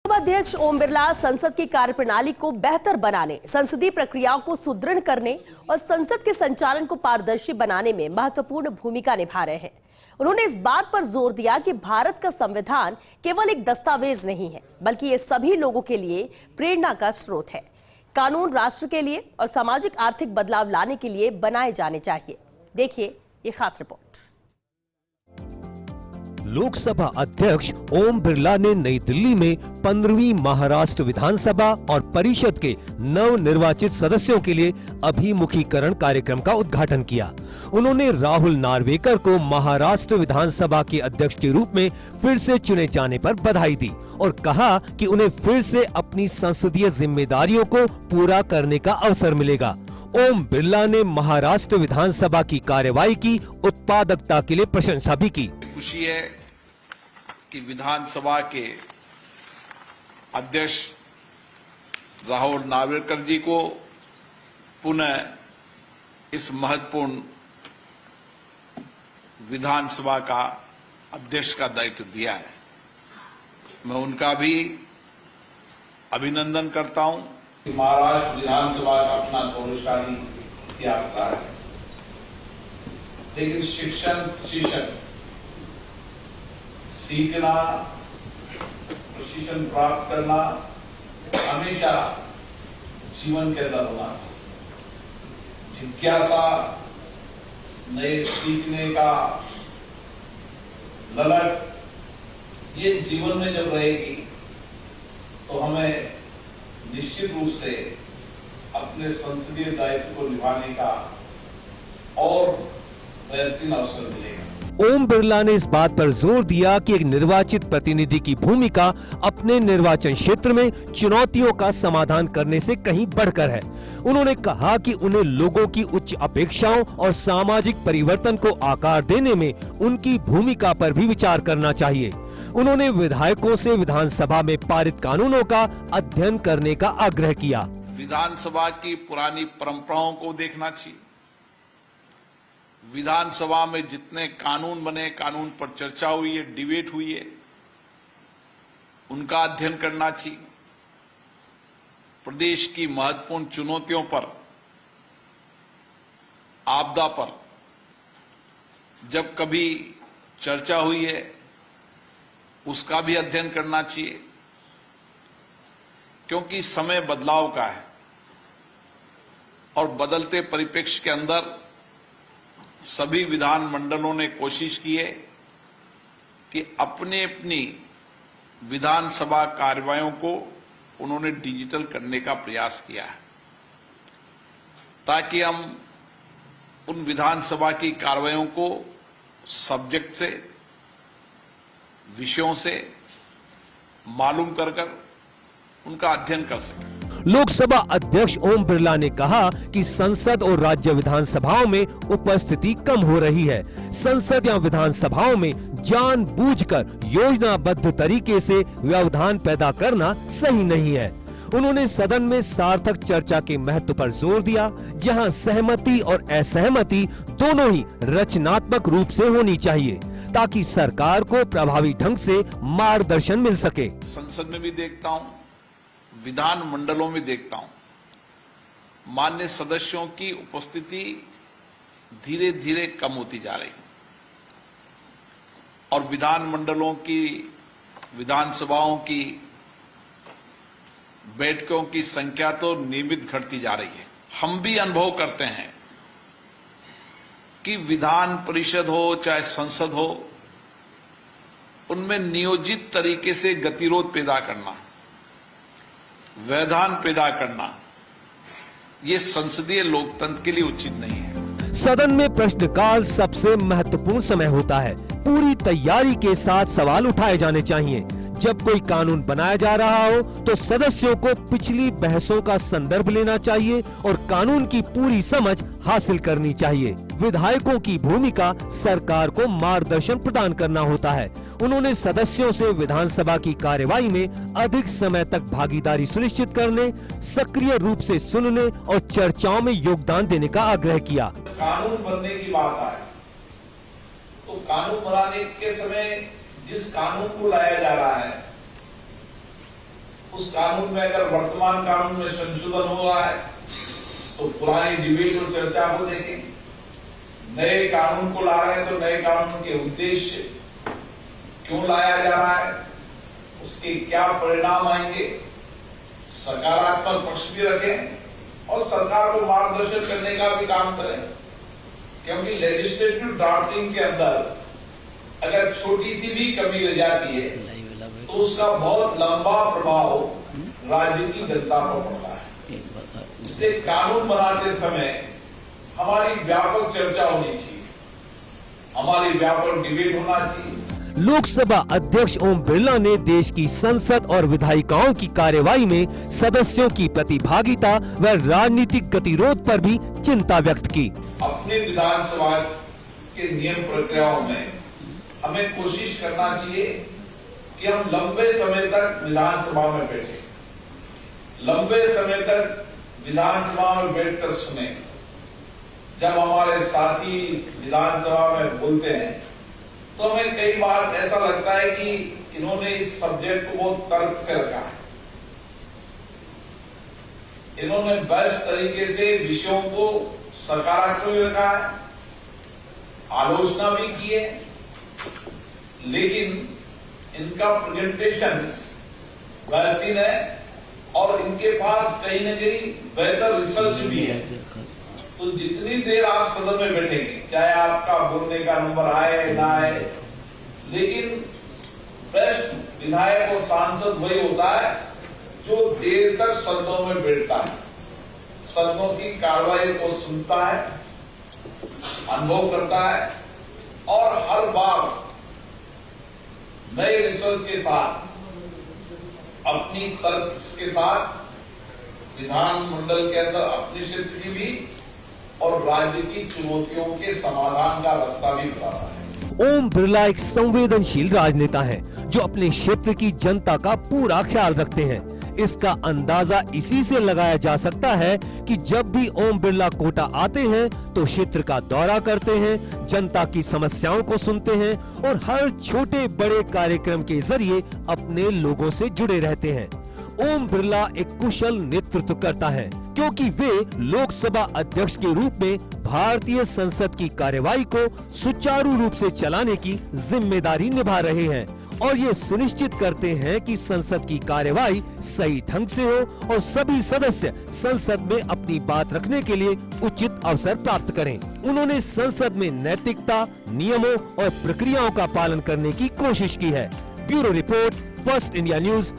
अध्यक्ष ओम बिरला संसद की कार्यप्रणाली को बेहतर बनाने, संसदीय प्रक्रियाओं को सुदृढ़ करने और संसद के संचालन को पारदर्शी बनाने में महत्वपूर्ण भूमिका निभा रहे हैं। उन्होंने इस बात पर जोर दिया कि भारत का संविधान केवल एक दस्तावेज नहीं है, बल्कि ये सभी लोगों के लिए प्रेरणा का स्रोत है। कानून राष्ट्र के लिए और सामाजिक आर्थिक बदलाव लाने के लिए बनाए जाने चाहिए। देखिए ये खास रिपोर्ट। लोकसभा अध्यक्ष ओम बिरला ने नई दिल्ली में 15वीं महाराष्ट्र विधानसभा और परिषद के नव निर्वाचित सदस्यों के लिए अभिमुखीकरण कार्यक्रम का उद्घाटन किया। उन्होंने राहुल नार्वेकर को महाराष्ट्र विधानसभा के अध्यक्ष के रूप में फिर से चुने जाने पर बधाई दी और कहा कि उन्हें फिर से अपनी संसदीय जिम्मेदारियों को पूरा करने का अवसर मिलेगा। ओम बिरला ने महाराष्ट्र विधानसभा की कार्यवाही की उत्पादकता के लिए प्रशंसा भी की। खुशी है कि विधानसभा के अध्यक्ष राहुल नार्वेकर जी को पुनः इस महत्वपूर्ण विधानसभा का अध्यक्ष का दायित्व दिया है। मैं उनका भी अभिनंदन करता हूं। महाराष्ट्र विधानसभा का अपना गौरवशाली इतिहास रहा है, लेकिन शिक्षक सीखना, प्रशिक्षण प्राप्त करना हमेशा जीवन के अंदर होना चाहिए। जिज्ञासा, नए सीखने का ललक, ये जीवन में जब रहेगी तो हमें निश्चित रूप से अपने संसदीय दायित्व को निभाने का और बेहतरीन अवसर मिलेगा। ओम बिरला ने इस बात पर जोर दिया कि एक निर्वाचित प्रतिनिधि की भूमिका अपने निर्वाचन क्षेत्र में चुनौतियों का समाधान करने से कहीं बढ़कर है। उन्होंने कहा कि उन्हें लोगों की उच्च अपेक्षाओं और सामाजिक परिवर्तन को आकार देने में उनकी भूमिका पर भी विचार करना चाहिए। उन्होंने विधायकों से विधानसभा में पारित कानूनों का अध्ययन करने का आग्रह किया। विधानसभा की पुरानी परंपराओं को देखना चाहिए। विधानसभा में जितने कानून बने, कानून पर चर्चा हुई है, डिबेट हुई है, उनका अध्ययन करना चाहिए। प्रदेश की महत्वपूर्ण चुनौतियों पर, आपदा पर जब कभी चर्चा हुई है, उसका भी अध्ययन करना चाहिए, क्योंकि समय बदलाव का है और बदलते परिप्रेक्ष्य के अंदर सभी विधान मंडलों ने कोशिश की है कि अपने अपनी विधानसभा कार्यवाहियों को उन्होंने डिजिटल करने का प्रयास किया है, ताकि हम उन विधानसभा की कार्यवाहियों को सब्जेक्ट से, विषयों से मालूम कर उनका अध्ययन कर सकें। लोकसभा अध्यक्ष ओम बिरला ने कहा कि संसद और राज्य विधानसभाओं में उपस्थिति कम हो रही है। संसद या विधानसभाओं में जानबूझकर योजनाबद्ध तरीके से व्यवधान पैदा करना सही नहीं है। उन्होंने सदन में सार्थक चर्चा के महत्व पर जोर दिया, जहां सहमति और असहमति दोनों ही रचनात्मक रूप से होनी चाहिए, ताकि सरकार को प्रभावी ढंग से मार्गदर्शन मिल सके। संसद में भी देखता हूं, विधान मंडलों में देखता हूं, मान्य सदस्यों की उपस्थिति धीरे धीरे कम होती जा रही है और विधान मंडलों की, विधानसभाओं की बैठकों की संख्या तो नियमित घटती जा रही है। हम भी अनुभव करते हैं कि विधान परिषद हो चाहे संसद हो, उनमें नियोजित तरीके से गतिरोध पैदा करना, व्यवधान पैदा करना, ये संसदीय लोकतंत्र के लिए उचित नहीं है। सदन में प्रश्नकाल सबसे महत्वपूर्ण समय होता है। पूरी तैयारी के साथ सवाल उठाए जाने चाहिए। जब कोई कानून बनाया जा रहा हो तो सदस्यों को पिछली बहसों का संदर्भ लेना चाहिए और कानून की पूरी समझ हासिल करनी चाहिए। विधायकों की भूमिका सरकार को मार्गदर्शन प्रदान करना होता है। उन्होंने सदस्यों से विधानसभा की कार्यवाही में अधिक समय तक भागीदारी सुनिश्चित करने, सक्रिय रूप से सुनने और चर्चाओं में योगदान देने का आग्रह किया। कानून बनने की बात आए तो कानून बनाने के समय जिस कानून को लाया जा रहा है उस कानून में अगर वर्तमान कानून में संशोधन हो रहा है तो पुरानी डिबेट और चर्चा को देखें। नए कानून को ला रहे हैं तो नए कानून के उद्देश्य क्यों लाया जा रहा है, उसके क्या परिणाम आएंगे, सकारात्मक पक्ष भी रखें और सरकार को मार्गदर्शन करने का भी काम करें। क्योंकि लेजिस्लेटिव ड्राफ्टिंग के अंदर अगर छोटी सी भी कमी रह जाती है तो उसका बहुत लंबा प्रभाव राज्य की जनता पर पड़ता है। इसलिए कानून बनाते समय हमारी व्यापक चर्चा होनी चाहिए, हमारी व्यापक डिबेट होना चाहिए। लोकसभा अध्यक्ष ओम बिरला ने देश की संसद और विधायिकाओं की कार्यवाही में सदस्यों की प्रतिभागिता व राजनीतिक गतिरोध पर भी चिंता व्यक्त की। अपने विधानसभा के नियम प्रक्रियाओं में हमें कोशिश करना चाहिए कि हम लंबे समय तक विधानसभा में बैठे, लंबे समय तक विधानसभा में बैठकर सुने। जब हमारे साथी विधानसभा में बोलते हैं तो हमें कई बार ऐसा लगता है कि इन्होंने इस सब्जेक्ट को बहुत तर्क से रखा है, इन्होंने बेस्ट तरीके से विषयों को सकारात्मक रखा है, आलोचना भी की है, लेकिन इनका प्रेजेंटेशन बेहतरीन है और इनके पास कहीं न कहीं बेहतर रिसर्च भी है। तो जितनी देर आप सदन में बैठेंगे, चाहे आपका बोलने का नंबर आए ना आए, लेकिन बेस्ट विधायक और सांसद वही होता है जो देर तक सदनों में बैठता है, सदनों की कार्रवाई को सुनता है, अनुभव करता है और हर बार नए रिसर्च के साथ, अपनी तर्क के साथ विधानमंडल के अंदर अपनी स्थिति भी और राज्य की चुनौतियों के समाधान का रास्ता भी बताता है। ओम बिरला एक संवेदनशील राजनेता हैं, जो अपने क्षेत्र की जनता का पूरा ख्याल रखते हैं। इसका अंदाजा इसी से लगाया जा सकता है कि जब भी ओम बिरला कोटा आते हैं तो क्षेत्र का दौरा करते हैं, जनता की समस्याओं को सुनते हैं और हर छोटे बड़े कार्यक्रम के जरिए अपने लोगों से जुड़े रहते हैं। ओम बिरला एक कुशल नेतृत्व करता है, क्योंकि वे लोकसभा अध्यक्ष के रूप में भारतीय संसद की कार्यवाही को सुचारू रूप से चलाने की जिम्मेदारी निभा रहे हैं और ये सुनिश्चित करते हैं कि संसद की कार्यवाही सही ढंग से हो और सभी सदस्य संसद में अपनी बात रखने के लिए उचित अवसर प्राप्त करें। उन्होंने संसद में नैतिकता, नियमों और प्रक्रियाओं का पालन करने की कोशिश की है। Bureau report, first India news,